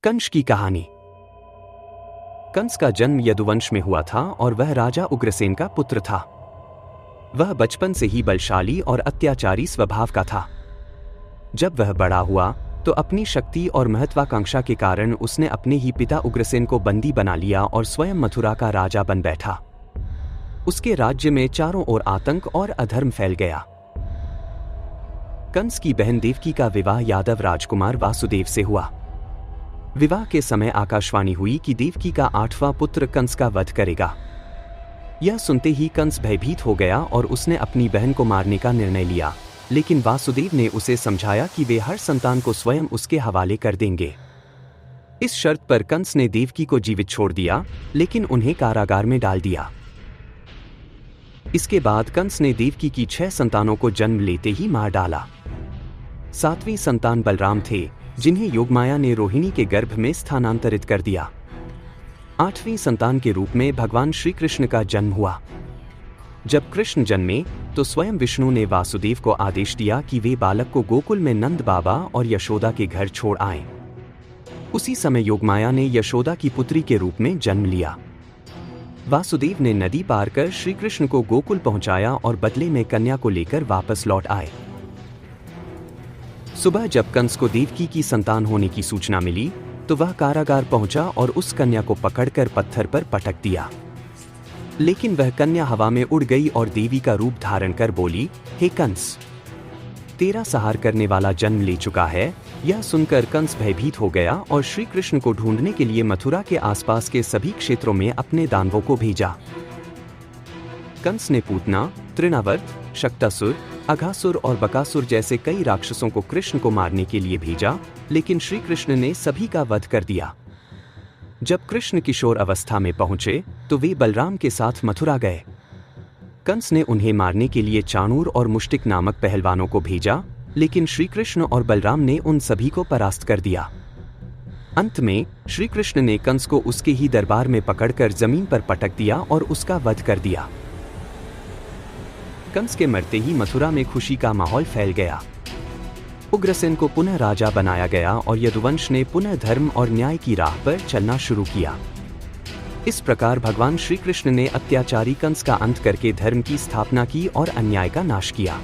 कंस की कहानी। कंस का जन्म यदुवंश में हुआ था और वह राजा उग्रसेन का पुत्र था। वह बचपन से ही बलशाली और अत्याचारी स्वभाव का था। जब वह बड़ा हुआ तो अपनी शक्ति और महत्वाकांक्षा के कारण उसने अपने ही पिता उग्रसेन को बंदी बना लिया और स्वयं मथुरा का राजा बन बैठा। उसके राज्य में चारों ओर आतंक और अधर्म फैल गया। कंस की बहन देवकी का विवाह यादव राजकुमार वासुदेव से हुआ। विवाह के समय आकाशवाणी हुई कि देवकी का 8वां पुत्र कंस का वध करेगा। यह सुनते ही कंस भयभीत हो गया और उसने अपनी बहन को मारने का निर्णय लिया, लेकिन वासुदेव ने उसे समझाया कि वे हर संतान को स्वयं उसके हवाले कर देंगे। इस शर्त पर कंस ने देवकी को जीवित छोड़ दिया, लेकिन उन्हें कारागार में डाल दिया। इसके बाद कंस ने देवकी की 6 संतानों को जन्म लेते ही मार डाला। 7वीं संतान बलराम थे, जिन्हें योगमाया ने रोहिणी के गर्भ में स्थानांतरित कर दिया। 8वीं संतान के रूप में भगवान श्री कृष्ण का जन्म हुआ। जब कृष्ण जन्मे तो स्वयं विष्णु ने वासुदेव को आदेश दिया कि वे बालक को गोकुल में नंद बाबा और यशोदा के घर छोड़ आएं। उसी समय योगमाया ने यशोदा की पुत्री के रूप में जन्म लिया। वासुदेव ने नदी पार कर श्री कृष्ण को गोकुल पहुंचाया और बदले में कन्या को लेकर वापस लौट आए। सुबह जब कंस को देवकी की संतान होने की सूचना मिली तो वह कारागार पहुंचा और उस कन्या को पकड़कर पत्थर पर पटक दिया। लेकिन वह कन्या हवा में उड़ गई और देवी का रूप धारण कर बोली, हे कंस, तेरा संहार करने वाला जन्म ले चुका है। यह सुनकर कंस भयभीत हो गया और श्री कृष्ण को ढूंढने के लिए मथुरा के आसपास के सभी क्षेत्रों में अपने दानवों को भेजा। कंस ने पूतना, तृणावर्त, शक्तासुर, अघासुर और बकासुर जैसे कई राक्षसों को कृष्ण को मारने के लिए भेजा, लेकिन श्री कृष्ण ने सभी का वध कर दिया। जब कृष्ण किशोर अवस्था में पहुंचे तो वे बलराम के साथ मथुरा गए। कंस ने उन्हें मारने के लिए चाणूर और मुष्टिक नामक पहलवानों को भेजा, लेकिन श्री कृष्ण और बलराम ने उन सभी को परास्त कर दिया। अंत में श्री कृष्ण ने कंस को उसके ही दरबार में पकड़कर जमीन पर पटक दिया और उसका वध कर दिया। कंस के मरते ही मथुरा में खुशी का माहौल फैल गया। उग्रसेन को पुनः राजा बनाया गया और यदुवंश ने पुनः धर्म और न्याय की राह पर चलना शुरू किया। इस प्रकार भगवान श्री कृष्ण ने अत्याचारी कंस का अंत करके धर्म की स्थापना की और अन्याय का नाश किया।